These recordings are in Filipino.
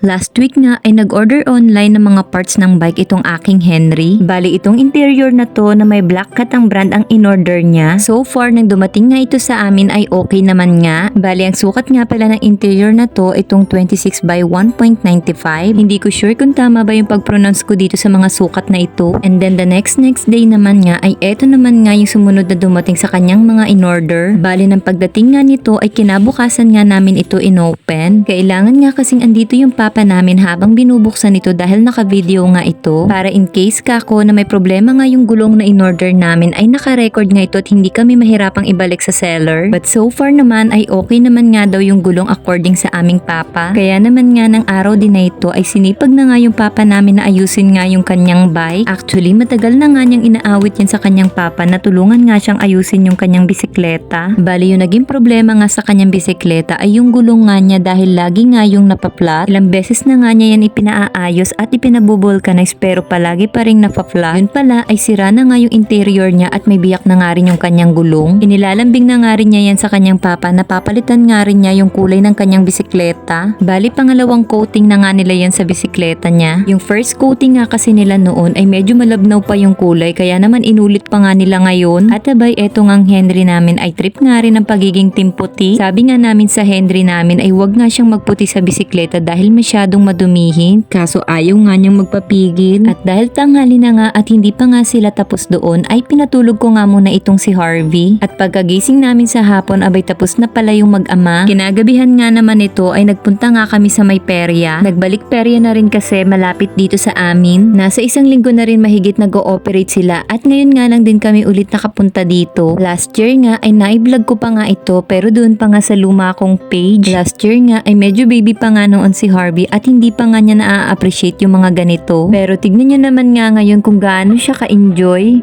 Last week nga ay nag-order online ng mga parts ng bike itong aking Henry. Bali itong interior na to na may Black Cat ang brand ang in-order niya. So far nang dumating nga ito sa amin ay okay naman nga. Bali ang sukat nga pala ng interior na to itong 26 by 1.95. Hindi ko sure kung tama ba yung pag-pronounce ko dito sa mga sukat na ito. And then the next day naman nga ay eto naman nga yung sumunod na dumating sa kanyang mga in-order. Bali ng pagdating nga nito ay kinabukasan nga namin ito in-open. Kailangan nga kasing andito yung papa namin habang binubuksan ito dahil naka-video nga ito. Para in case kako na may problema nga yung gulong na in-order namin ay naka-record nga ito at hindi kami mahirapang ibalik sa seller. But so far naman ay okay naman nga daw yung gulong according sa aming papa. Kaya naman nga ng araw din na ito ay sinipag na nga yung papa namin na ayusin nga yung kanyang bike. Actually matagal na nga niyang inaawit yan sa kanyang papa na tulungan nga siyang ayusin yung kanyang bisikleta. Bali yung naging problema nga sa kanyang bisikleta ay yung gulong nga niya dahil lagi nga yung napaplat. Ilang beses na nga niya yan ipinaayos at ipinabubulkanize pero palagi pa rin napaplat. Yun pala ay sira na nga yung interior niya at may biyak na nga rin yung kanyang gulong. Inilalambing na nga rin niya yan sa kanyang papa na papalitan nga rin niya yung kulay ng kanyang bisikleta. Bali pangalawang coating na nga nila yan sa bisikleta niya. Yung first coating nga kasi nila noon ay medyo malabnaw pa yung kulay kaya naman inulit pa nga nila ngayon. At abay eto ngang Henry namin ay trip nga rin ng pagiging timputi. Sabi nga namin sa Henry namin ay wag nga siyang magputi sa bisikleta dahil masyadong madumihin. Kaso ayaw nga niyang magpapigil. At dahil tanghali na nga at hindi pa nga sila tapos doon ay pinatulog ko nga muna itong si Harvey. At pagkagising namin sa hapon abay tapos na pala yung mag-ama. Kinagabihan nga naman ito ay nagpunta nga kami sa may perya. Nagbalik perya na rin kasi malapit dito sa amin. Nasa isang linggo na rin mahigit nag-ooperate sila at ngayon nga lang din kami ulit nakapunta dito. Last year nga ay na-vlog ko pa nga ito pero doon pa nga sa luma kong page. Last year nga ay medyo baby pa nga noon si Harvey at hindi pa nga niya na-appreciate yung mga ganito. Pero tignan niyo naman nga ngayon kung gaano siya ka-enjoy.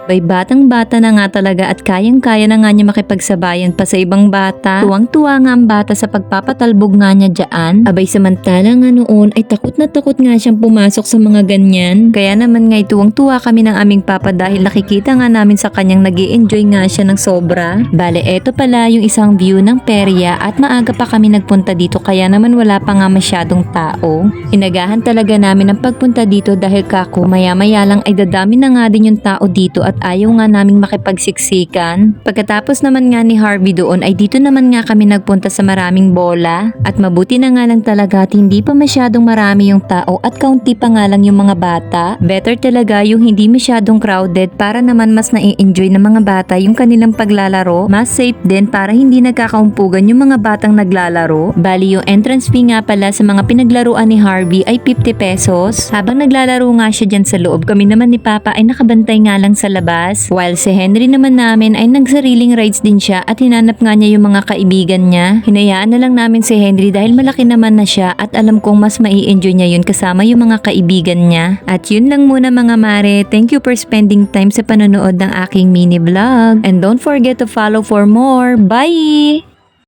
Bay batang-bata na nga talaga at kayang-kaya na nga niya makipagsabayan pa sa ibang bata. Tuwang-tuwa nga ang bata sa pagpapatalbog nga niya dyan. Abay samantala nga noon ay takot na takot nga siyang pumasok sa mga ganyan. Kaya naman nga tuwang-tuwa kami ng aming papa dahil nakikita nga namin sa kanyang nag-i-enjoy nga siya ng sobra. Bale eto pala yung isang view ng perya at maaga pa kami nagpunta dito kaya naman wala pa nga masyadong tao. Inagahan talaga namin ang pagpunta dito dahil kako maya-maya lang ay dadami na nga din yung tao dito at ayaw nga naming makipagsiksikan. Pagkatapos naman nga ni Harvey doon ay dito naman nga kami nagpunta sa maraming bola at mabuti na nga lang talaga at hindi pa masyadong marami yung tao at kaunti pa nga lang yung mga bata. Better talaga yung hindi masyadong crowded para naman mas na-enjoy ng mga bata yung kanilang paglalaro. Mas safe din para hindi nagkakaumpugan yung mga batang naglalaro. Bali yung entrance fee nga pala sa mga pinaglaruan ni Harvey ay 50 pesos. Habang naglalaro nga siya dyan sa loob, kami naman ni Papa ay nakabantay nga lang sa labas. While si Henry naman namin ay nagsariling rides din siya at hinanap nga niya yung mga kaibigan niya. Hinayaan na lang namin si Henry dahil malaki naman na siya at alam kong mas mai-enjoy niya yun kasama yung mga kaibigan niya. At yun lang muna mga mare. Thank you for spending time sa panonood ng aking mini vlog. And don't forget to follow for more. Bye!